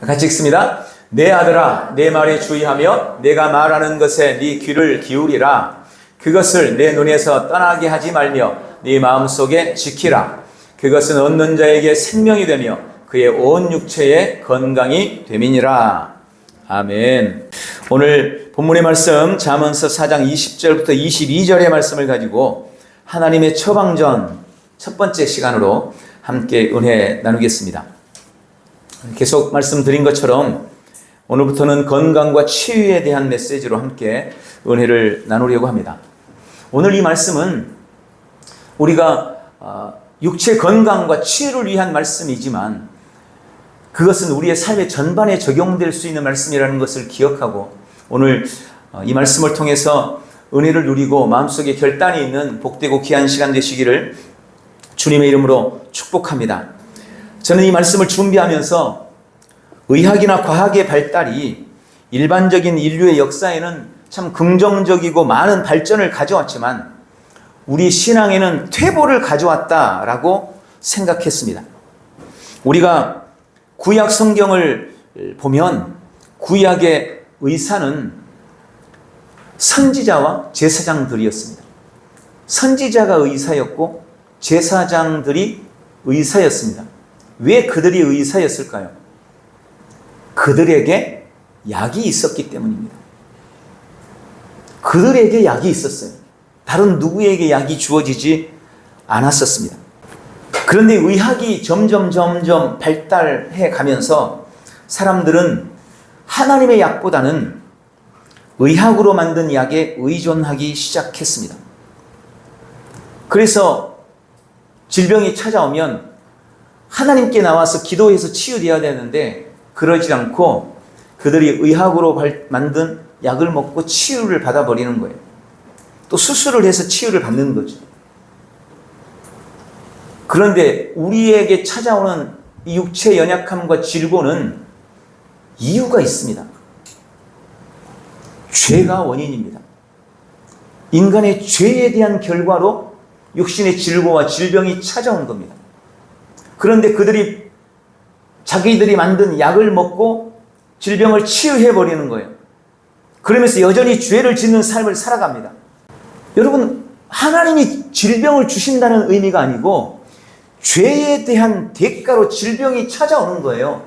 같이 읽습니다. 내 아들아, 내 말에 주의하며 내가 말하는 것에 네 귀를 기울이라. 그것을 내 눈에서 떠나게 하지 말며 네 마음속에 지키라. 그것은 얻는 자에게 생명이 되며 그의 온 육체에 건강이 됨이니라. 아멘. 오늘 본문의 말씀 잠언서 4장 20절부터 22절의 말씀을 가지고 하나님의 처방전 첫 번째 시간으로 함께 은혜 나누겠습니다. 계속 말씀드린 것처럼 오늘부터는 건강과 치유에 대한 메시지로 함께 은혜를 나누려고 합니다. 오늘 이 말씀은 우리가 육체 건강과 치유를 위한 말씀이지만 그것은 우리의 삶의 전반에 적용될 수 있는 말씀이라는 것을 기억하고 오늘 이 말씀을 통해서 은혜를 누리고 마음속에 결단이 있는 복되고 귀한 시간 되시기를 주님의 이름으로 축복합니다. 저는 이 말씀을 준비하면서 의학이나 과학의 발달이 일반적인 인류의 역사에는 참 긍정적이고 많은 발전을 가져왔지만 우리 신앙에는 퇴보를 가져왔다라고 생각했습니다. 우리가 구약 성경을 보면 구약의 의사는 선지자와 제사장들이었습니다. 선지자가 의사였고 제사장들이 의사였습니다. 왜 그들이 의사였을까요? 그들에게 약이 있었기 때문입니다. 그들에게 약이 있었어요. 다른 누구에게 약이 주어지지 않았었습니다. 그런데 의학이 점점 발달해 가면서 사람들은 하나님의 약보다는 의학으로 만든 약에 의존하기 시작했습니다. 그래서 질병이 찾아오면 하나님께 나와서 기도해서 치유되어야 되는데 그러지 않고 그들이 의학으로 만든 약을 먹고 치유를 받아버리는 거예요. 또 수술을 해서 치유를 받는 거죠. 그런데 우리에게 찾아오는 이 육체 연약함과 질고는 이유가 있습니다. 죄가 원인입니다. 인간의 죄에 대한 결과로 육신의 질고와 질병이 찾아온 겁니다. 그런데 그들이 자기들이 만든 약을 먹고 질병을 치유해버리는 거예요. 그러면서 여전히 죄를 짓는 삶을 살아갑니다. 여러분, 하나님이 질병을 주신다는 의미가 아니고 죄에 대한 대가로 질병이 찾아오는 거예요.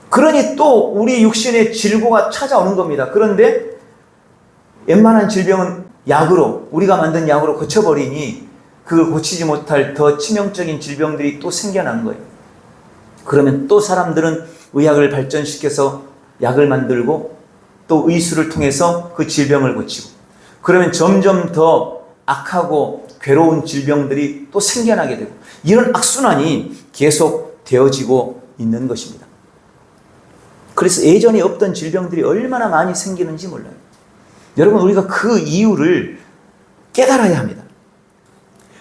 그러니 또 우리 육신의 질고가 찾아오는 겁니다. 그런데 웬만한 질병은 약으로, 우리가 만든 약으로 고쳐버리니 그걸 고치지 못할 더 치명적인 질병들이 또 생겨난 거예요. 그러면 또 사람들은 의학을 발전시켜서 약을 만들고 또 의술을 통해서 그 질병을 고치고 그러면 점점 더 악하고 괴로운 질병들이 또 생겨나게 되고 이런 악순환이 계속 되어지고 있는 것입니다. 그래서 예전에 없던 질병들이 얼마나 많이 생기는지 몰라요. 여러분, 우리가 그 이유를 깨달아야 합니다.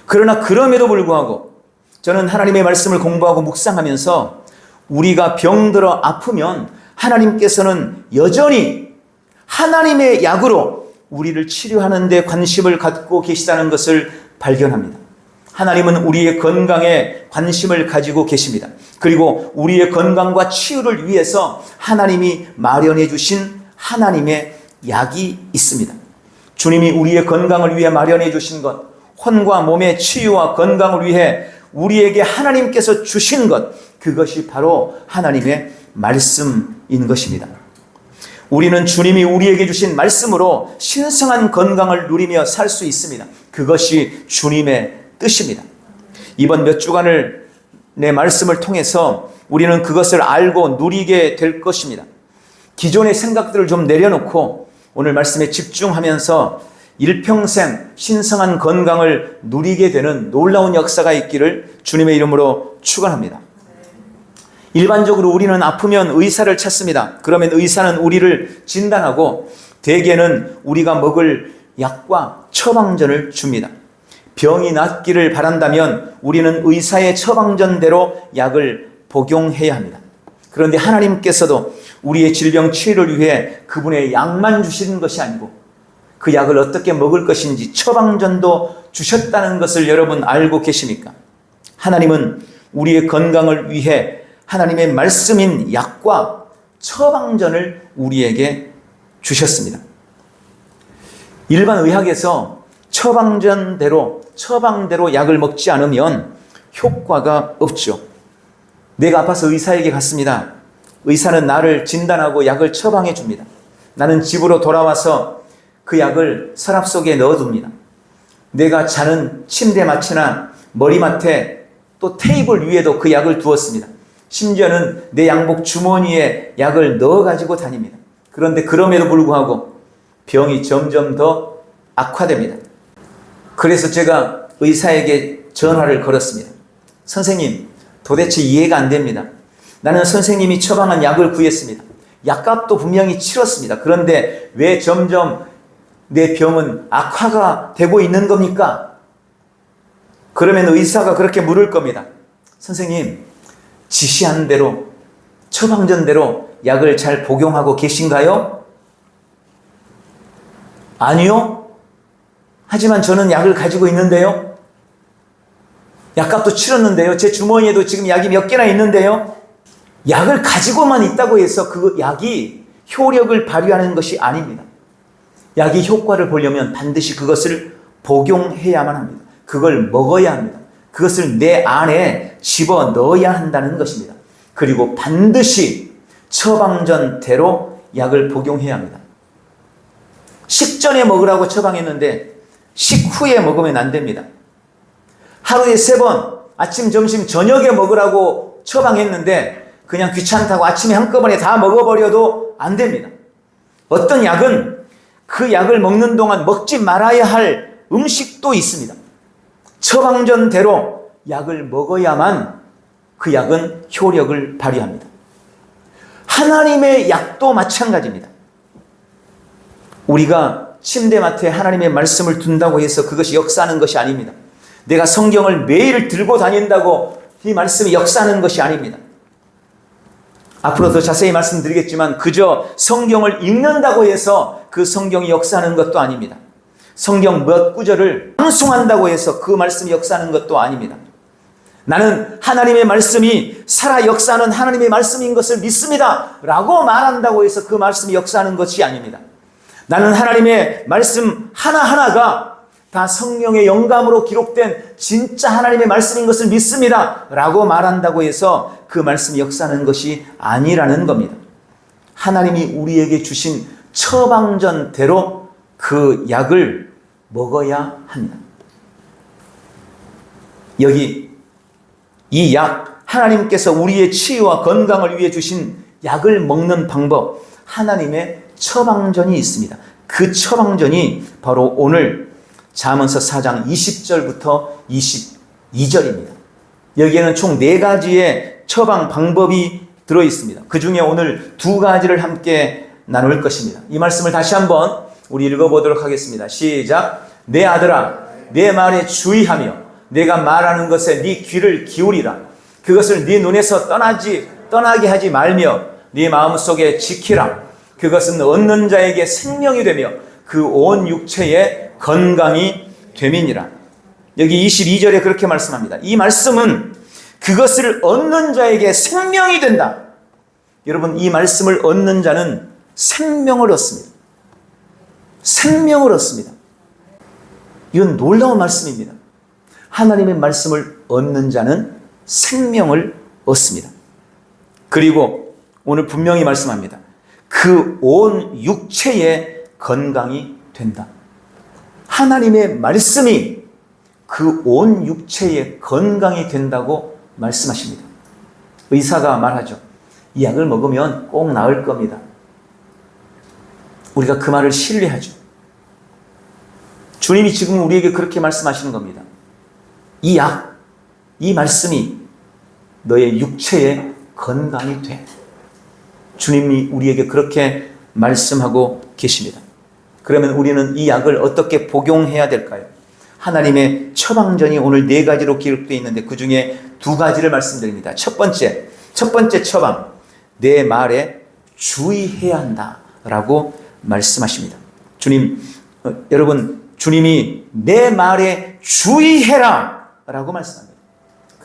그러나 그럼에도 불구하고 저는 하나님의 말씀을 공부하고 묵상하면서 우리가 병들어 아프면 하나님께서는 여전히 하나님의 약으로 우리를 치료하는 데 관심을 갖고 계시다는 것을 발견합니다. 하나님은 우리의 건강에 관심을 가지고 계십니다. 그리고 우리의 건강과 치유를 위해서 하나님이 마련해 주신 하나님의 약이 있습니다. 주님이 우리의 건강을 위해 마련해 주신 것, 혼과 몸의 치유와 건강을 위해 우리에게 하나님께서 주신 것, 그것이 바로 하나님의 말씀인 것입니다. 우리는 주님이 우리에게 주신 말씀으로 신성한 건강을 누리며 살 수 있습니다. 그것이 주님의 뜻입니다. 이번 몇 주간을 내 말씀을 통해서 우리는 그것을 알고 누리게 될 것입니다. 기존의 생각들을 좀 내려놓고 오늘 말씀에 집중하면서 일평생 신성한 건강을 누리게 되는 놀라운 역사가 있기를 주님의 이름으로 축원합니다. 일반적으로 우리는 아프면 의사를 찾습니다. 그러면 의사는 우리를 진단하고 대개는 우리가 먹을 약과 처방전을 줍니다. 병이 낫기를 바란다면 우리는 의사의 처방전대로 약을 복용해야 합니다. 그런데 하나님께서도 우리의 질병 치유를 위해 그분의 약만 주시는 것이 아니고 그 약을 어떻게 먹을 것인지 처방전도 주셨다는 것을 여러분 알고 계십니까? 하나님은 우리의 건강을 위해 하나님의 말씀인 약과 처방전을 우리에게 주셨습니다. 일반 의학에서 처방대로 약을 먹지 않으면 효과가 없죠. 내가 아파서 의사에게 갔습니다. 의사는 나를 진단하고 약을 처방해 줍니다. 나는 집으로 돌아와서 그 약을 서랍 속에 넣어둡니다. 내가 자는 침대맡이나 머리맡에 또 테이블 위에도 그 약을 두었습니다. 심지어는 내 양복 주머니에 약을 넣어가지고 다닙니다. 그런데 그럼에도 불구하고 병이 점점 더 악화됩니다. 그래서 제가 의사에게 전화를 걸었습니다. 선생님, 도대체 이해가 안 됩니다. 나는 선생님이 처방한 약을 구했습니다. 약값도 분명히 치렀습니다. 그런데 왜 점점 내 병은 악화가 되고 있는 겁니까? 그러면 의사가 그렇게 물을 겁니다. 선생님, 지시한 대로, 처방전대로 약을 잘 복용하고 계신가요? 아니요. 하지만 저는 약을 가지고 있는데요. 약값도 치렀는데요. 제 주머니에도 지금 약이 몇 개나 있는데요. 약을 가지고만 있다고 해서 그 약이 효력을 발휘하는 것이 아닙니다. 약이 효과를 보려면 반드시 그것을 복용해야만 합니다. 그걸 먹어야 합니다. 그것을 내 안에 집어 넣어야 한다는 것입니다. 그리고 반드시 처방전대로 약을 복용해야 합니다. 식전에 먹으라고 처방했는데 식후에 먹으면 안 됩니다. 하루에 3번 아침, 점심, 저녁에 먹으라고 처방했는데 그냥 귀찮다고 아침에 한꺼번에 다 먹어버려도 안 됩니다. 어떤 약은 그 약을 먹는 동안 먹지 말아야 할 음식도 있습니다. 처방전대로 약을 먹어야만 그 약은 효력을 발휘합니다. 하나님의 약도 마찬가지입니다. 우리가 침대맡에 하나님의 말씀을 둔다고 해서 그것이 역사하는 것이 아닙니다. 내가 성경을 매일 들고 다닌다고 이 말씀이 역사하는 것이 아닙니다. 앞으로 더 자세히 말씀드리겠지만 그저 성경을 읽는다고 해서 그 성경이 역사하는 것도 아닙니다. 성경 몇 구절을 암송한다고 해서 그 말씀이 역사하는 것도 아닙니다. 나는 하나님의 말씀이 살아 역사하는 하나님의 말씀인 것을 믿습니다 라고 말한다고 해서 그 말씀이 역사하는 것이 아닙니다. 나는 하나님의 말씀 하나하나가 다 성령의 영감으로 기록된 진짜 하나님의 말씀인 것을 믿습니다 라고 말한다고 해서 그 말씀이 역사하는 것이 아니라는 겁니다. 하나님이 우리에게 주신 처방전대로 그 약을 먹어야 합니다. 여기 이 약, 하나님께서 우리의 치유와 건강을 위해 주신 약을 먹는 방법, 하나님의 처방전이 있습니다. 그 처방전이 바로 오늘 잠언서 4장 20절부터 22절입니다. 여기에는 총 4가지의 처방 방법이 들어있습니다. 그 중에 오늘 2가지를 함께 나눌 것입니다. 이 말씀을 다시 한번 우리 읽어보도록 하겠습니다. 시작. 내 아들아, 내 말에 주의하며 내가 말하는 것에 네 귀를 기울이라. 그것을 네 눈에서 떠나게 하지 말며 네 마음속에 지키라. 그것은 얻는 자에게 생명이 되며 그 온 육체에 건강이 됨이니라. 여기 22절에 그렇게 말씀합니다. 이 말씀은 그것을 얻는 자에게 생명이 된다. 여러분, 이 말씀을 얻는 자는 생명을 얻습니다. 생명을 얻습니다. 이건 놀라운 말씀입니다. 하나님의 말씀을 얻는 자는 생명을 얻습니다. 그리고 오늘 분명히 말씀합니다. 그 온 육체에 건강이 된다. 하나님의 말씀이 그 온 육체에 건강이 된다고 말씀하십니다. 의사가 말하죠. 이 약을 먹으면 꼭 나을 겁니다. 우리가 그 말을 신뢰하죠. 주님이 지금 우리에게 그렇게 말씀하시는 겁니다. 이 약, 이 말씀이 너의 육체에 건강이 돼. 주님이 우리에게 그렇게 말씀하고 계십니다. 그러면 우리는 이 약을 어떻게 복용해야 될까요? 하나님의 처방전이 오늘 4가지로 기록되어 있는데 그 중에 2가지를 말씀드립니다. 첫 번째 처방, 내 말에 주의해야 한다라고 말씀하십니다. 여러분, 주님이 내 말에 주의해라 라고 말씀합니다.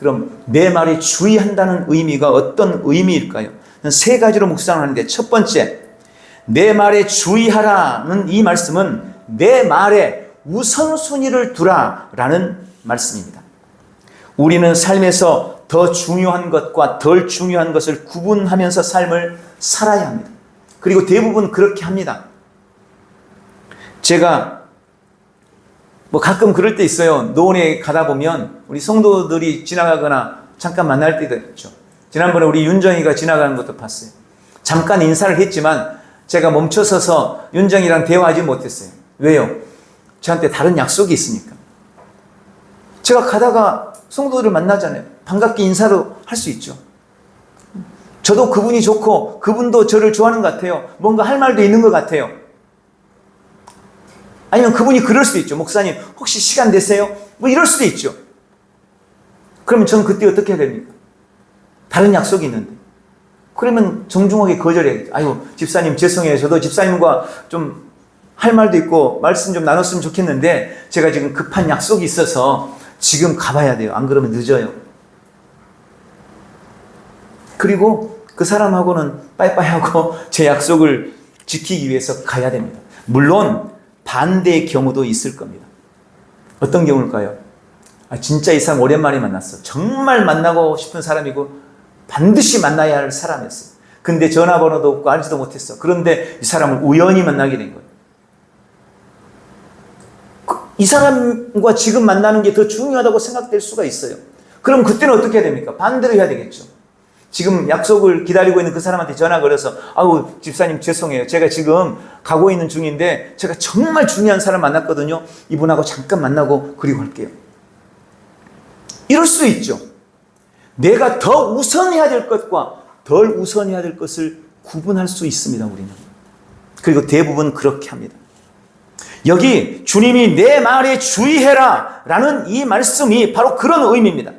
그럼 내 말에 주의한다는 의미가 어떤 의미일까요? 세 가지로 묵상을 하는데, 첫 번째, 내 말에 주의하라는 이 말씀은 내 말에 우선순위를 두라라는 말씀입니다. 우리는 삶에서 더 중요한 것과 덜 중요한 것을 구분하면서 삶을 살아야 합니다. 그리고 대부분 그렇게 합니다. 제가 가끔 그럴 때 있어요. 노원에 가다 보면 우리 성도들이 지나가거나 잠깐 만날 때도 있죠. 지난번에 우리 윤정이가 지나가는 것도 봤어요. 잠깐 인사를 했지만 제가 멈춰서서 윤정이랑 대화하지 못했어요. 왜요? 저한테 다른 약속이 있으니까. 제가 가다가 성도들을 만나잖아요. 반갑게 인사도 할 수 있죠. 저도 그분이 좋고 그분도 저를 좋아하는 것 같아요. 뭔가 할 말도 있는 것 같아요. 아니면 그분이 그럴 수도 있죠. 목사님 혹시 시간 되세요? 이럴 수도 있죠. 그러면 저는 그때 어떻게 해야 됩니까? 다른 약속이 있는데. 그러면 정중하게 거절해야겠죠. 아유, 집사님 죄송해요. 저도 집사님과 좀 할 말도 있고 말씀 좀 나눴으면 좋겠는데 제가 지금 급한 약속이 있어서 지금 가봐야 돼요. 안 그러면 늦어요. 그리고 그 사람하고는 빠이빠이하고 제 약속을 지키기 위해서 가야 됩니다. 물론 반대의 경우도 있을 겁니다. 어떤 경우일까요? 진짜 이 사람 오랜만에 만났어. 정말 만나고 싶은 사람이고 반드시 만나야 할 사람이었어요. 근데 전화번호도 없고 알지도 못했어. 그런데 이 사람을 우연히 만나게 된 거예요. 이 사람과 지금 만나는 게 더 중요하다고 생각될 수가 있어요. 그럼 그때는 어떻게 해야 됩니까? 반대로 해야 되겠죠. 지금 약속을 기다리고 있는 그 사람한테 전화 걸어서 아우 집사님 죄송해요. 제가 지금 가고 있는 중인데 제가 정말 중요한 사람 만났거든요. 이분하고 잠깐 만나고 그리고 할게요. 이럴 수 있죠. 내가 더 우선해야 될 것과 덜 우선해야 될 것을 구분할 수 있습니다. 우리는. 그리고 대부분 그렇게 합니다. 여기 주님이 내 말에 주의해라 라는 이 말씀이 바로 그런 의미입니다.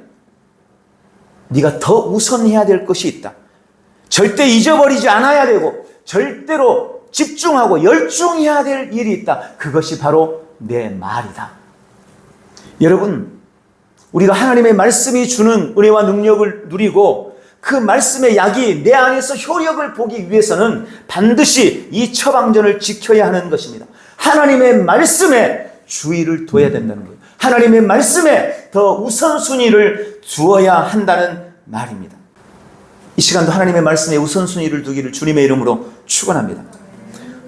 네가 더 우선해야 될 것이 있다. 절대 잊어버리지 않아야 되고 절대로 집중하고 열중해야 될 일이 있다. 그것이 바로 내 말이다. 여러분, 우리가 하나님의 말씀이 주는 은혜와 능력을 누리고 그 말씀의 약이 내 안에서 효력을 보기 위해서는 반드시 이 처방전을 지켜야 하는 것입니다. 하나님의 말씀에 주의를 둬야 된다는 거예요. 하나님의 말씀에 더 우선순위를 두어야 한다는 말입니다. 이 시간도 하나님의 말씀에 우선순위를 두기를 주님의 이름으로 축원합니다.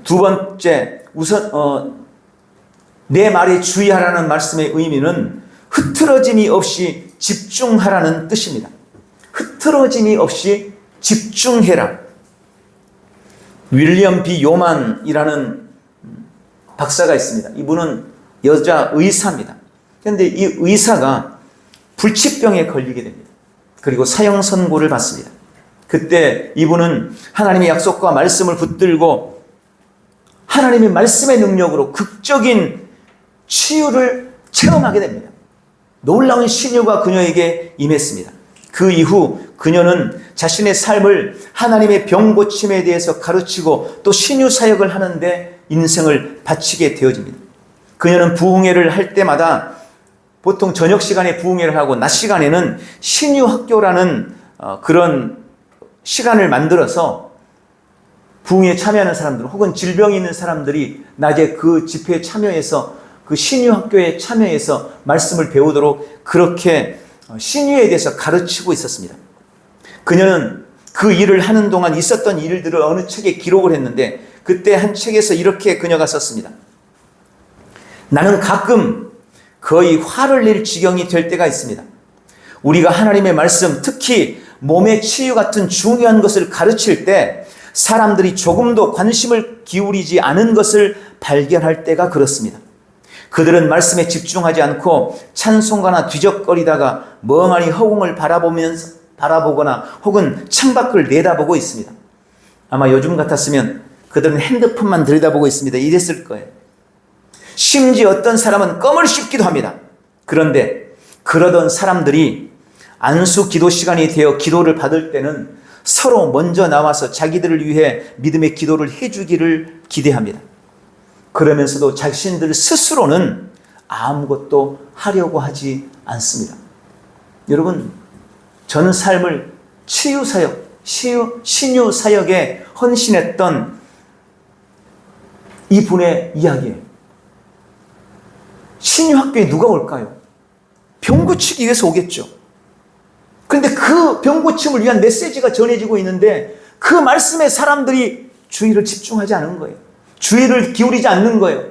두 번째, 내 말에 주의하라는 말씀의 의미는 흐트러짐이 없이 집중하라는 뜻입니다. 흐트러짐이 없이 집중해라. 윌리엄 B. 요만이라는 박사가 있습니다. 이분은 여자 의사입니다. 그런데 이 의사가 불치병에 걸리게 됩니다. 그리고 사형 선고를 받습니다. 그때 이분은 하나님의 약속과 말씀을 붙들고 하나님의 말씀의 능력으로 극적인 치유를 체험하게 됩니다. 놀라운 신유가 그녀에게 임했습니다. 그 이후 그녀는 자신의 삶을 하나님의 병 고침에 대해서 가르치고 또 신유 사역을 하는데 인생을 바치게 되어집니다. 그녀는 부흥회를 할 때마다 보통 저녁 시간에 부흥회를 하고 낮 시간에는 신유 학교라는 그런 시간을 만들어서 부흥회에 참여하는 사람들 혹은 질병이 있는 사람들이 낮에 그 집회에 참여해서 그 신유 학교에 참여해서 말씀을 배우도록 그렇게 신유에 대해서 가르치고 있었습니다. 그녀는 그 일을 하는 동안 있었던 일들을 어느 책에 기록을 했는데 그때 한 책에서 이렇게 그녀가 썼습니다. 나는 가끔 거의 화를 낼 지경이 될 때가 있습니다. 우리가 하나님의 말씀, 특히 몸의 치유 같은 중요한 것을 가르칠 때 사람들이 조금도 관심을 기울이지 않은 것을 발견할 때가 그렇습니다. 그들은 말씀에 집중하지 않고 찬송가나 뒤적거리다가 멍하니 허공을 바라보거나 혹은 창밖을 내다보고 있습니다. 아마 요즘 같았으면 그들은 핸드폰만 들여다보고 있습니다. 이랬을 거예요. 심지어 어떤 사람은 껌을 씹기도 합니다. 그런데 그러던 사람들이 안수 기도 시간이 되어 기도를 받을 때는 서로 먼저 나와서 자기들을 위해 믿음의 기도를 해주기를 기대합니다. 그러면서도 자신들 스스로는 아무것도 하려고 하지 않습니다. 여러분, 전 삶을 치유사역, 신유사역에 헌신했던 이분의 이야기예요. 신유학교에 누가 올까요? 병 고치기 위해서 오겠죠. 그런데 그 병 고침을 위한 메시지가 전해지고 있는데 그 말씀에 사람들이 주의를 집중하지 않은 거예요. 주의를 기울이지 않는 거예요.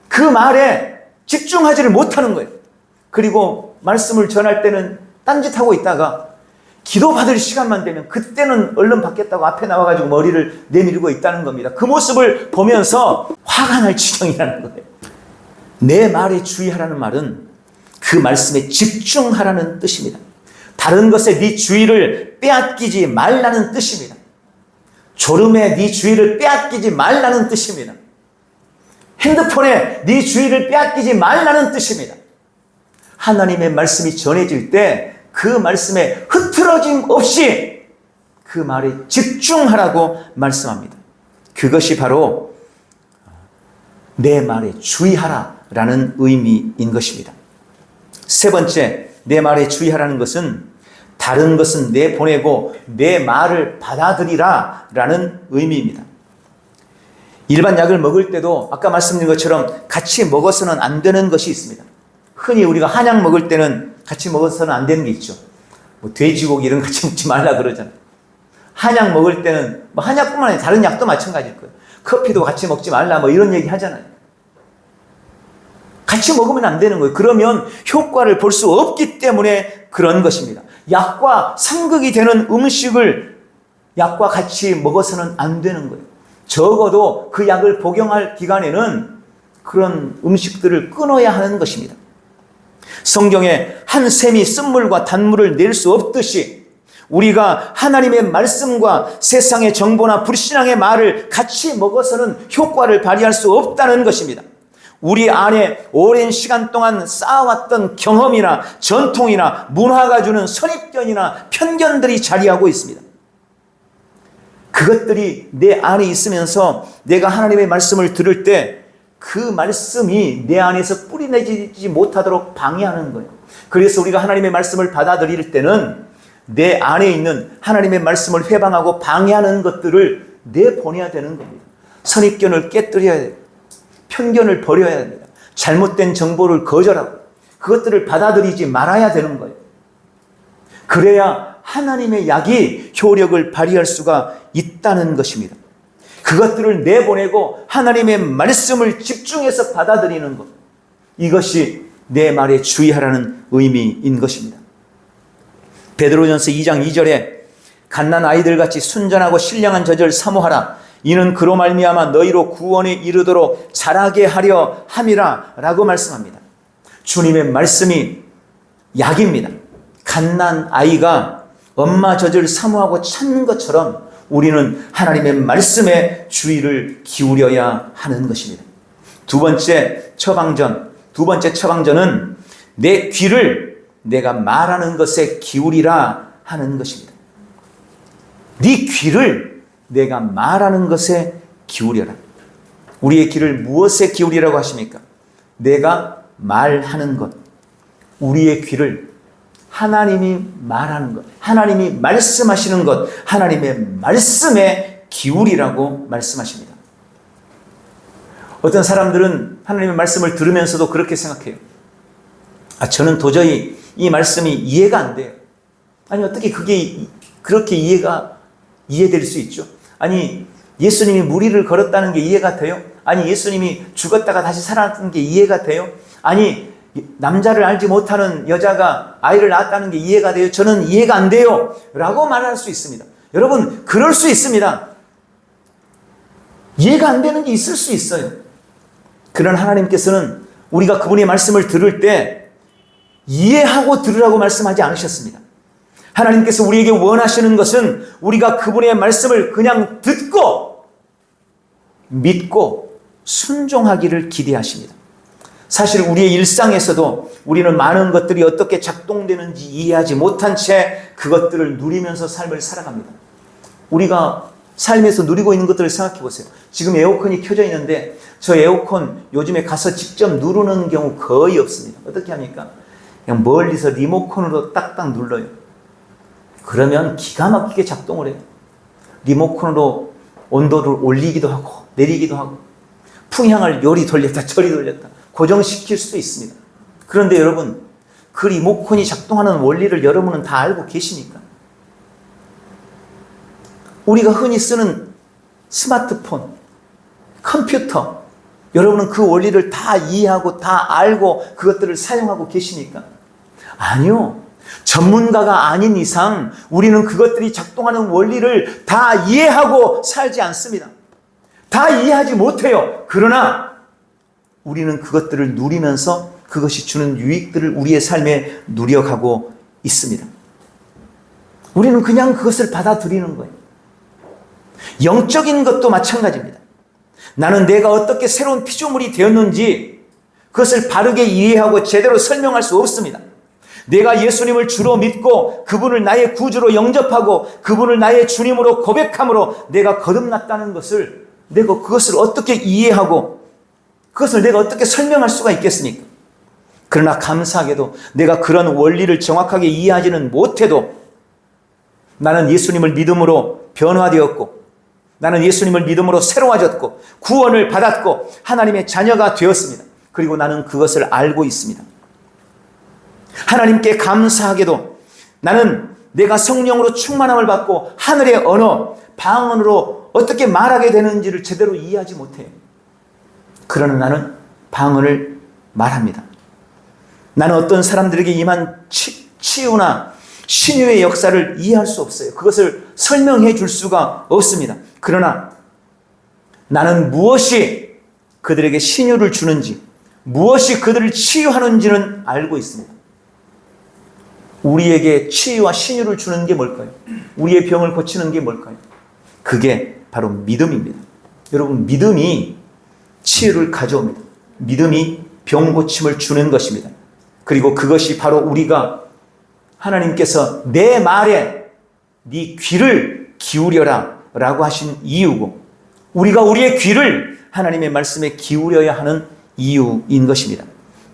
그 말에 집중하지를 못하는 거예요. 그리고 말씀을 전할 때는 딴짓하고 있다가 기도 받을 시간만 되면 그때는 얼른 받겠다고 앞에 나와가지고 머리를 내밀고 있다는 겁니다. 그 모습을 보면서 화가 날 지경이라는 거예요. 내 말에 주의하라는 말은 그 말씀에 집중하라는 뜻입니다. 다른 것에 네 주의를 빼앗기지 말라는 뜻입니다. 졸음에 네 주의를 빼앗기지 말라는 뜻입니다. 핸드폰에 네 주의를 빼앗기지 말라는 뜻입니다. 하나님의 말씀이 전해질 때 그 말씀에 흐트러짐 없이 그 말에 집중하라고 말씀합니다. 그것이 바로 내 말에 주의하라라는 의미인 것입니다. 세 번째, 내 말에 주의하라는 것은 다른 것은 내보내고 내 말을 받아들이라 라는 의미입니다. 일반 약을 먹을 때도 아까 말씀드린 것처럼 같이 먹어서는 안 되는 것이 있습니다. 흔히 우리가 한약 먹을 때는 같이 먹어서는 안 되는 게 있죠. 뭐 돼지고기 이런 거 같이 먹지 말라 그러잖아요. 한약 먹을 때는 뭐 한약뿐만 아니라 다른 약도 마찬가지일 거예요. 커피도 같이 먹지 말라 뭐 이런 얘기 하잖아요. 같이 먹으면 안 되는 거예요. 그러면 효과를 볼 수 없기 때문에 그런 것입니다. 약과 상극이 되는 음식을 약과 같이 먹어서는 안 되는 거예요. 적어도 그 약을 복용할 기간에는 그런 음식들을 끊어야 하는 것입니다. 성경에 한 샘이 쓴물과 단물을 낼 수 없듯이 우리가 하나님의 말씀과 세상의 정보나 불신앙의 말을 같이 먹어서는 효과를 발휘할 수 없다는 것입니다. 우리 안에 오랜 시간 동안 쌓아왔던 경험이나 전통이나 문화가 주는 선입견이나 편견들이 자리하고 있습니다. 그것들이 내 안에 있으면서 내가 하나님의 말씀을 들을 때 그 말씀이 내 안에서 뿌리내리지 못하도록 방해하는 거예요. 그래서 우리가 하나님의 말씀을 받아들일 때는 내 안에 있는 하나님의 말씀을 회방하고 방해하는 것들을 내보내야 되는 겁니다. 선입견을 깨뜨려야 돼요. 편견을 버려야 됩니다. 잘못된 정보를 거절하고 그것들을 받아들이지 말아야 되는 거예요. 그래야 하나님의 약이 효력을 발휘할 수가 있다는 것입니다. 그것들을 내보내고 하나님의 말씀을 집중해서 받아들이는 것. 이것이 내 말에 주의하라는 의미인 것입니다. 베드로전서 2장 2절에 갓난 아이들같이 순전하고 신령한 젖을 사모하라. 이는 그로 말미암아 너희로 구원에 이르도록 자라게 하려 함이라 라고 말씀합니다. 주님의 말씀이 약입니다. 갓난 아이가 엄마 젖을 사모하고 찾는 것처럼 우리는 하나님의 말씀에 주의를 기울여야 하는 것입니다. 두 번째 처방전은 내 귀를 내가 말하는 것에 기울이라 하는 것입니다. 네 귀를 내가 말하는 것에 기울여라. 우리의 귀를 무엇에 기울이라고 하십니까? 내가 말하는 것. 우리의 귀를 하나님이 말하는 것, 하나님이 말씀하시는 것, 하나님의 말씀에 기울이라고 말씀하십니다. 어떤 사람들은 하나님의 말씀을 들으면서도 그렇게 생각해요. 저는 도저히 이 말씀이 이해가 안 돼요. 아니, 어떻게 그게 그렇게 이해될 수 있죠? 아니, 예수님이 무리를 걸었다는 게 이해가 돼요? 아니, 예수님이 죽었다가 다시 살아났다는 게 이해가 돼요? 아니, 남자를 알지 못하는 여자가 아이를 낳았다는 게 이해가 돼요? 저는 이해가 안 돼요 라고 말할 수 있습니다. 여러분, 그럴 수 있습니다. 이해가 안 되는 게 있을 수 있어요. 그런 하나님께서는 우리가 그분의 말씀을 들을 때 이해하고 들으라고 말씀하지 않으셨습니다. 하나님께서 우리에게 원하시는 것은 우리가 그분의 말씀을 그냥 듣고 믿고 순종하기를 기대하십니다. 사실 우리의 일상에서도 우리는 많은 것들이 어떻게 작동되는지 이해하지 못한 채 그것들을 누리면서 삶을 살아갑니다. 우리가 삶에서 누리고 있는 것들을 생각해 보세요. 지금 에어컨이 켜져 있는데 저 에어컨 요즘에 가서 직접 누르는 경우 거의 없습니다. 어떻게 합니까? 그냥 멀리서 리모컨으로 딱딱 눌러요. 그러면 기가 막히게 작동을 해요. 리모컨으로 온도를 올리기도 하고 내리기도 하고 풍향을 요리 돌렸다 저리 돌렸다 고정시킬 수도 있습니다. 그런데 여러분, 그 리모컨이 작동하는 원리를 여러분은 다 알고 계십니까? 우리가 흔히 쓰는 스마트폰, 컴퓨터, 여러분은 그 원리를 다 이해하고 다 알고 그것들을 사용하고 계십니까? 아니요. 전문가가 아닌 이상 우리는 그것들이 작동하는 원리를 다 이해하고 살지 않습니다. 다 이해하지 못해요. 그러나 우리는 그것들을 누리면서 그것이 주는 유익들을 우리의 삶에 누려가고 있습니다. 우리는 그냥 그것을 받아들이는 거예요. 영적인 것도 마찬가지입니다. 나는 내가 어떻게 새로운 피조물이 되었는지 그것을 바르게 이해하고 제대로 설명할 수 없습니다. 내가 예수님을 주로 믿고 그분을 나의 구주로 영접하고 그분을 나의 주님으로 고백함으로 내가 거듭났다는 것을 내가 그것을 어떻게 이해하고 그것을 내가 어떻게 설명할 수가 있겠습니까? 그러나 감사하게도 내가 그런 원리를 정확하게 이해하지는 못해도 나는 예수님을 믿음으로 변화되었고 나는 예수님을 믿음으로 새로워졌고 구원을 받았고 하나님의 자녀가 되었습니다. 그리고 나는 그것을 알고 있습니다. 하나님께 감사하게도 나는 내가 성령으로 충만함을 받고 하늘의 언어, 방언으로 어떻게 말하게 되는지를 제대로 이해하지 못해요. 그러나 나는 방언을 말합니다. 나는 어떤 사람들에게 임한 치유나 신유의 역사를 이해할 수 없어요. 그것을 설명해 줄 수가 없습니다. 그러나 나는 무엇이 그들에게 신유를 주는지, 무엇이 그들을 치유하는지는 알고 있습니다. 우리에게 치유와 신유를 주는 게 뭘까요? 우리의 병을 고치는 게 뭘까요? 그게 바로 믿음입니다. 여러분, 믿음이 치유를 가져옵니다. 믿음이 병 고침을 주는 것입니다. 그리고 그것이 바로 우리가 하나님께서 내 말에 네 귀를 기울여라 라고 하신 이유고 우리가 우리의 귀를 하나님의 말씀에 기울여야 하는 이유인 것입니다.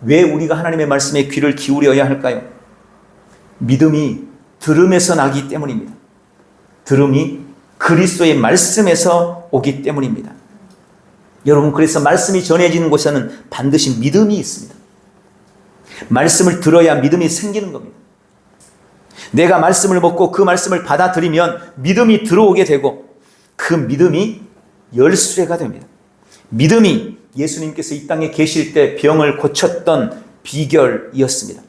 왜 우리가 하나님의 말씀에 귀를 기울여야 할까요? 믿음이 들음에서 나기 때문입니다. 들음이 그리스도의 말씀에서 오기 때문입니다. 여러분, 그래서 말씀이 전해지는 곳에는 반드시 믿음이 있습니다. 말씀을 들어야 믿음이 생기는 겁니다. 내가 말씀을 먹고 그 말씀을 받아들이면 믿음이 들어오게 되고 그 믿음이 열쇠가 됩니다. 믿음이 예수님께서 이 땅에 계실 때 병을 고쳤던 비결이었습니다.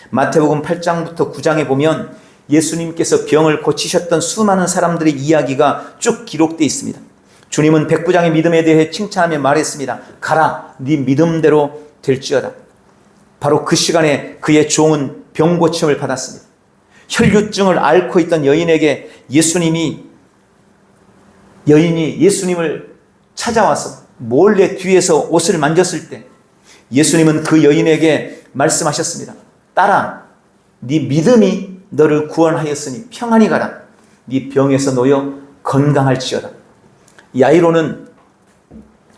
마태복음 8장부터 9장에 보면 예수님께서 병을 고치셨던 수많은 사람들의 이야기가 쭉 기록되어 있습니다. 주님은 백부장의 믿음에 대해 칭찬하며 말했습니다. 가라, 네 믿음대로 될지어다. 바로 그 시간에 그의 종은 병 고침을 받았습니다. 혈류증을 앓고 있던 여인에게 여인이 예수님을 찾아와서 몰래 뒤에서 옷을 만졌을 때 예수님은 그 여인에게 말씀하셨습니다. 딸아, 네 믿음이 너를 구원하였으니 평안히 가라. 네 병에서 놓여 건강할지어다. 야이로는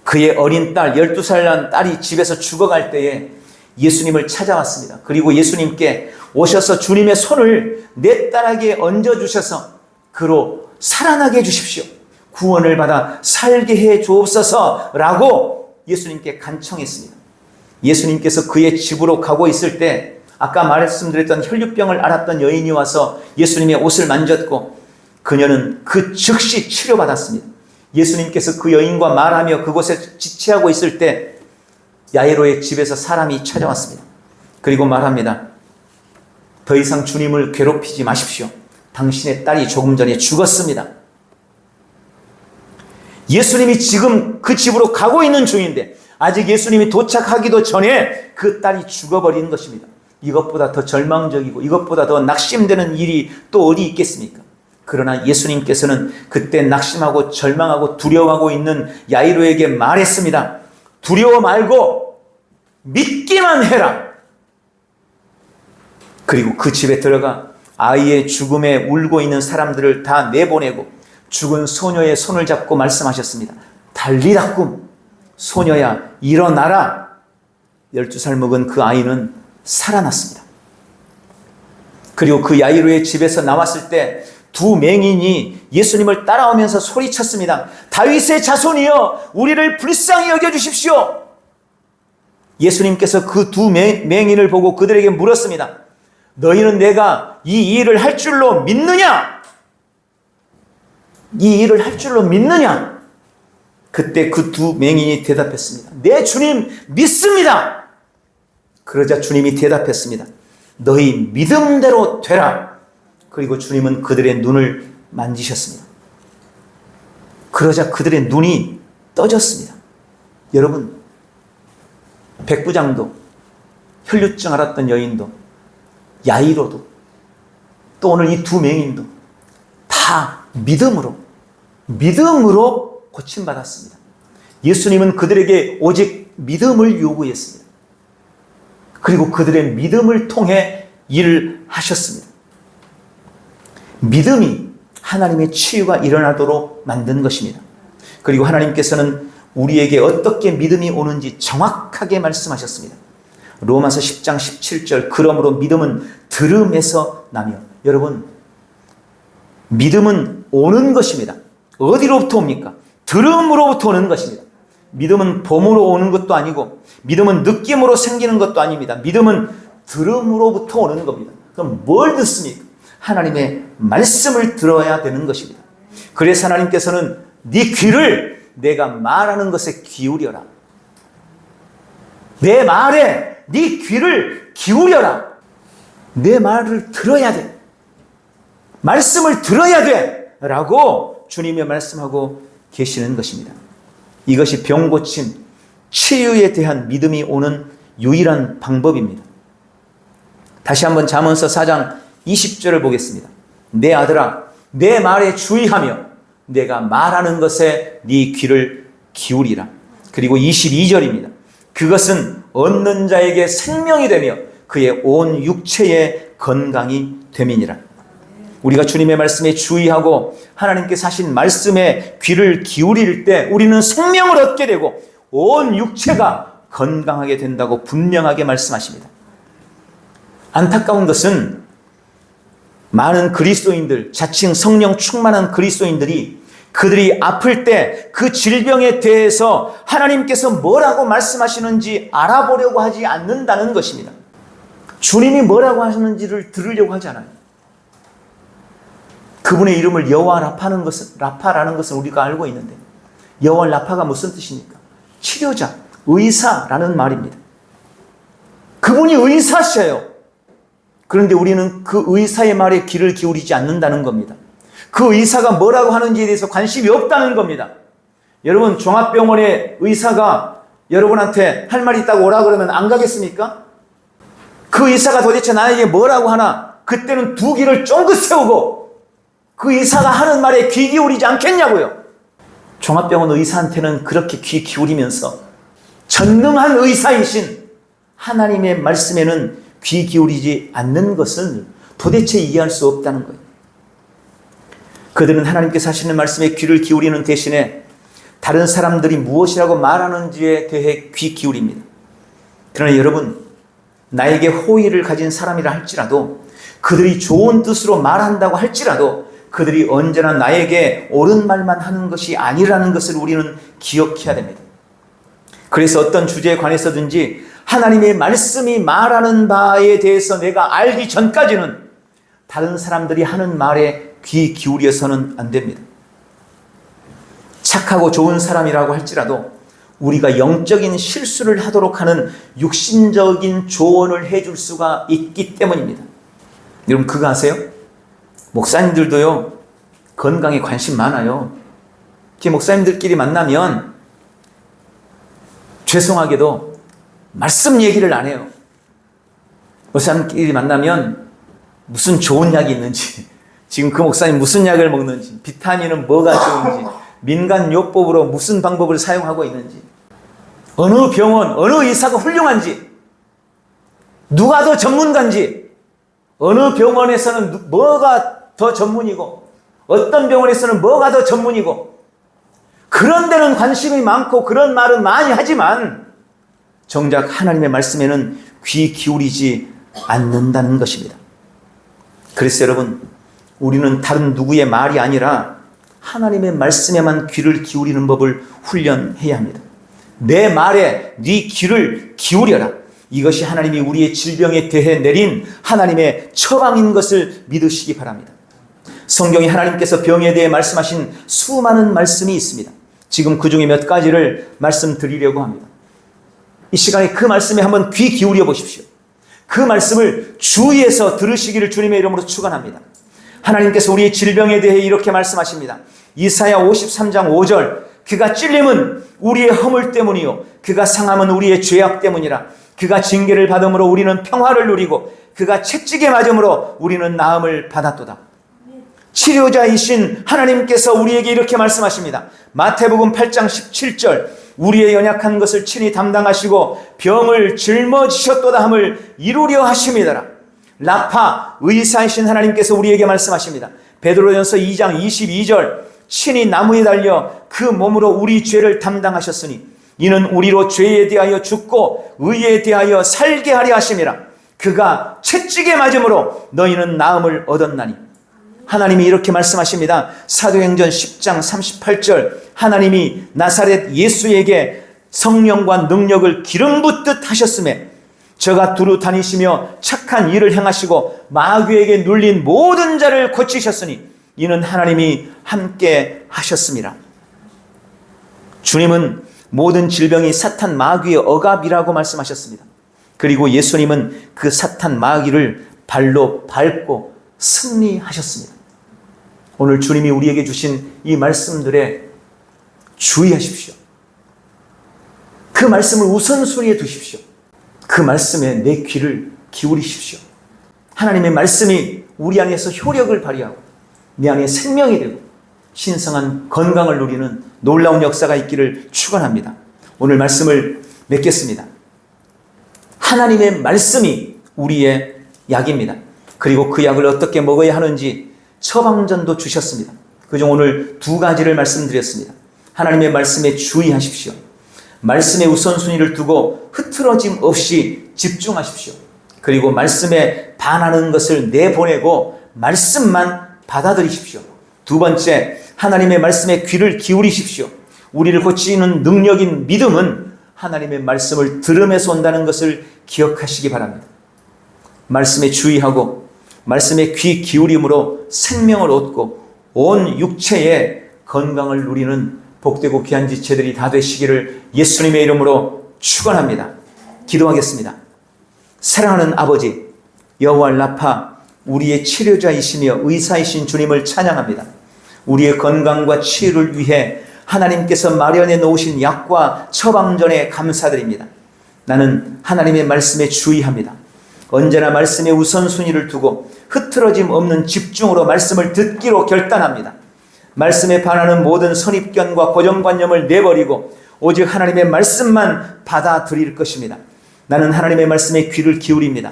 그의 어린 딸, 12살 난 딸이 집에서 죽어갈 때에 예수님을 찾아왔습니다. 그리고 예수님께 오셔서 주님의 손을 내 딸에게 얹어주셔서 그로 살아나게 해주십시오. 구원을 받아 살게 해 주옵소서 라고 예수님께 간청했습니다. 예수님께서 그의 집으로 가고 있을 때 아까 말씀드렸던 혈류병을 앓았던 여인이 와서 예수님의 옷을 만졌고 그녀는 그 즉시 치료받았습니다. 예수님께서 그 여인과 말하며 그곳에 지체하고 있을 때 야이로의 집에서 사람이 찾아왔습니다. 그리고 말합니다. 더 이상 주님을 괴롭히지 마십시오. 당신의 딸이 조금 전에 죽었습니다. 예수님이 지금 그 집으로 가고 있는 중인데 아직 예수님이 도착하기도 전에 그 딸이 죽어버린 것입니다. 이것보다 더 절망적이고 이것보다 더 낙심되는 일이 또 어디 있겠습니까? 그러나 예수님께서는 그때 낙심하고 절망하고 두려워하고 있는 야이로에게 말했습니다. 두려워 말고 믿기만 해라. 그리고 그 집에 들어가 아이의 죽음에 울고 있는 사람들을 다 내보내고 죽은 소녀의 손을 잡고 말씀하셨습니다. 달리라꿈, 소녀야 일어나라. 12살 먹은 그 아이는 살아났습니다. 그리고 그 야이로의 집에서 나왔을 때 두 맹인이 예수님을 따라오면서 소리쳤습니다. 다윗의 자손이여, 우리를 불쌍히 여겨주십시오. 예수님께서 그 두 맹인을 보고 그들에게 물었습니다. 너희는 내가 이 일을 할 줄로 믿느냐? 이 일을 할 줄로 믿느냐? 그때 그 두 맹인이 대답했습니다. 네, 주님, 믿습니다. 그러자 주님이 대답했습니다. 너희 믿음대로 되라. 그리고 주님은 그들의 눈을 만지셨습니다. 그러자 그들의 눈이 떠졌습니다. 여러분, 백부장도, 혈류증 앓았던 여인도, 야이로도, 또 오늘 이 두 맹인도 다 믿음으로 고침받았습니다. 예수님은 그들에게 오직 믿음을 요구했습니다. 그리고 그들의 믿음을 통해 일을 하셨습니다. 믿음이 하나님의 치유가 일어나도록 만든 것입니다. 그리고 하나님께서는 우리에게 어떻게 믿음이 오는지 정확하게 말씀하셨습니다. 로마서 10장 17절, 그러므로 믿음은 들음에서 나며. 여러분, 믿음은 오는 것입니다. 어디로부터 옵니까? 들음으로부터 오는 것입니다. 믿음은 봄으로 오는 것도 아니고, 믿음은 느낌으로 생기는 것도 아닙니다. 믿음은 들음으로부터 오는 겁니다. 그럼 뭘 듣습니까? 하나님의 말씀을 들어야 되는 것입니다. 그래서 하나님께서는 네 귀를 내가 말하는 것에 기울여라. 내 말에 네 귀를 기울여라. 내 말을 들어야 돼. 말씀을 들어야 돼. 라고 주님이 말씀하고 계시는 것입니다. 이것이 병 고침, 치유에 대한 믿음이 오는 유일한 방법입니다. 다시 한번 잠언서 4장 20절을 보겠습니다. 내 아들아, 내 말에 주의하며 내가 말하는 것에 네 귀를 기울이라. 그리고 22절입니다. 그것은 얻는 자에게 생명이 되며 그의 온 육체의 건강이 됨이니라. 우리가 주님의 말씀에 주의하고 하나님께서 하신 말씀에 귀를 기울일 때 우리는 생명을 얻게 되고 온 육체가 건강하게 된다고 분명하게 말씀하십니다. 안타까운 것은 많은 그리스도인들, 자칭 성령 충만한 그리스도인들이 그들이 아플 때 그 질병에 대해서 하나님께서 뭐라고 말씀하시는지 알아보려고 하지 않는다는 것입니다. 주님이 뭐라고 하시는지를 들으려고 하지 않아요. 그분의 이름을 여호와 라파라는 것은 우리가 알고 있는데, 여호와 라파가 무슨 뜻입니까? 치료자, 의사라는 말입니다. 그분이 의사셔요. 그런데 우리는 그 의사의 말에 귀를 기울이지 않는다는 겁니다. 그 의사가 뭐라고 하는지에 대해서 관심이 없다는 겁니다. 여러분, 종합병원의 의사가 여러분한테 할 말이 있다고 오라 그러면 안 가겠습니까? 그 의사가 도대체 나에게 뭐라고 하나? 그때는 두 귀를 쫑긋 세우고 그 의사가 하는 말에 귀 기울이지 않겠냐고요. 종합병원 의사한테는 그렇게 귀 기울이면서 전능한 의사이신 하나님의 말씀에는 귀 기울이지 않는 것은 도대체 이해할 수 없다는 거예요. 그들은 하나님께서 하시는 말씀에 귀를 기울이는 대신에 다른 사람들이 무엇이라고 말하는지에 대해 귀 기울입니다. 그러나 여러분, 나에게 호의를 가진 사람이라 할지라도, 그들이 좋은 뜻으로 말한다고 할지라도 그들이 언제나 나에게 옳은 말만 하는 것이 아니라는 것을 우리는 기억해야 됩니다. 그래서 어떤 주제에 관해서든지 하나님의 말씀이 말하는 바에 대해서 내가 알기 전까지는 다른 사람들이 하는 말에 귀 기울여서는 안 됩니다. 착하고 좋은 사람이라고 할지라도 우리가 영적인 실수를 하도록 하는 육신적인 조언을 해줄 수가 있기 때문입니다. 여러분, 그거 아세요? 목사님들도요, 건강에 관심 많아요. 제 목사님들끼리 만나면 죄송하게도 말씀 얘기를 안 해요. 목사님끼리 만나면 무슨 좋은 약이 있는지, 지금 그 목사님 무슨 약을 먹는지, 비타민은 뭐가 좋은지, 민간요법으로 무슨 방법을 사용하고 있는지, 어느 병원, 어느 의사가 훌륭한지, 누가 더 전문가인지, 어느 병원에서는 뭐가 더 전문이고 어떤 병원에서는 뭐가 더 전문이고, 그런 데는 관심이 많고 그런 말은 많이 하지만 정작 하나님의 말씀에는 귀 기울이지 않는다는 것입니다. 그래서 여러분, 우리는 다른 누구의 말이 아니라 하나님의 말씀에만 귀를 기울이는 법을 훈련해야 합니다. 내 말에 네 귀를 기울여라. 이것이 하나님이 우리의 질병에 대해 내린 하나님의 처방인 것을 믿으시기 바랍니다. 성경에 하나님께서 병에 대해 말씀하신 수많은 말씀이 있습니다. 지금 그 중에 몇 가지를 말씀드리려고 합니다. 이 시간에 그 말씀에 한번 귀 기울여 보십시오. 그 말씀을 주의해서 들으시기를 주님의 이름으로 축원합니다. 하나님께서 우리의 질병에 대해 이렇게 말씀하십니다. 이사야 53장 5절, 그가 찔림은 우리의 허물 때문이요 그가 상함은 우리의 죄악 때문이라. 그가 징계를 받음으로 우리는 평화를 누리고 그가 채찍에 맞음으로 우리는 나음을 받았도다. 치료자이신 하나님께서 우리에게 이렇게 말씀하십니다. 마태복음 8장 17절, 우리의 연약한 것을 친히 담당하시고 병을 짊어지셨도다 함을 이루려 하심이더라. 라파, 의사이신 하나님께서 우리에게 말씀하십니다. 베드로전서 2장 22절, 친히 나무에 달려 그 몸으로 우리 죄를 담당하셨으니 이는 우리로 죄에 대하여 죽고 의에 대하여 살게 하려 하심이라. 그가 채찍에 맞음으로 너희는 나음을 얻었나니. 하나님이 이렇게 말씀하십니다. 사도행전 10장 38절, 하나님이 나사렛 예수에게 성령과 능력을 기름 붓듯 하셨음에 저가 두루 다니시며 착한 일을 행하시고 마귀에게 눌린 모든 자를 고치셨으니 이는 하나님이 함께 하셨습니다. 주님은 모든 질병이 사탄 마귀의 억압이라고 말씀하셨습니다. 그리고 예수님은 그 사탄 마귀를 발로 밟고 승리하셨습니다. 오늘 주님이 우리에게 주신 이 말씀들에 주의하십시오. 그 말씀을 우선순위에 두십시오. 그 말씀에 내 귀를 기울이십시오. 하나님의 말씀이 우리 안에서 효력을 발휘하고 내 안에 생명이 되고 신성한 건강을 누리는 놀라운 역사가 있기를 축원합니다. 오늘 말씀을 맺겠습니다. 하나님의 말씀이 우리의 약입니다. 그리고 그 약을 어떻게 먹어야 하는지 처방전도 주셨습니다. 그중 오늘 두 가지를 말씀드렸습니다. 하나님의 말씀에 주의하십시오. 말씀의 우선순위를 두고 흐트러짐 없이 집중하십시오. 그리고 말씀에 반하는 것을 내보내고 말씀만 받아들이십시오. 두 번째, 하나님의 말씀에 귀를 기울이십시오. 우리를 고치는 능력인 믿음은 하나님의 말씀을 들음에서 온다는 것을 기억하시기 바랍니다. 말씀에 주의하고 말씀에 귀 기울임으로 생명을 얻고 온 육체의 건강을 누리는 복되고 귀한 지체들이 다 되시기를 예수님의 이름으로 축원합니다. 기도하겠습니다. 사랑하는 아버지 여호와 라파, 우리의 치료자이시며 의사이신 주님을 찬양합니다. 우리의 건강과 치유를 위해 하나님께서 마련해 놓으신 약과 처방전에 감사드립니다. 나는 하나님의 말씀에 주의합니다. 언제나 말씀의 우선순위를 두고 흐트러짐 없는 집중으로 말씀을 듣기로 결단합니다. 말씀에 반하는 모든 선입견과 고정관념을 내버리고 오직 하나님의 말씀만 받아들일 것입니다. 나는 하나님의 말씀에 귀를 기울입니다.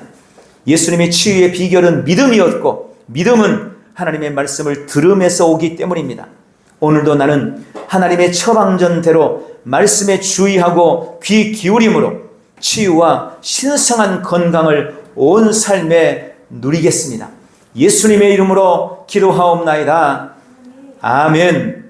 예수님의 치유의 비결은 믿음이었고 믿음은 하나님의 말씀을 들음에서 오기 때문입니다. 오늘도 나는 하나님의 처방전대로 말씀에 주의하고 귀 기울임으로 치유와 신성한 건강을 온 삶에 누리겠습니다. 예수님의 이름으로 기도하옵나이다. 아멘.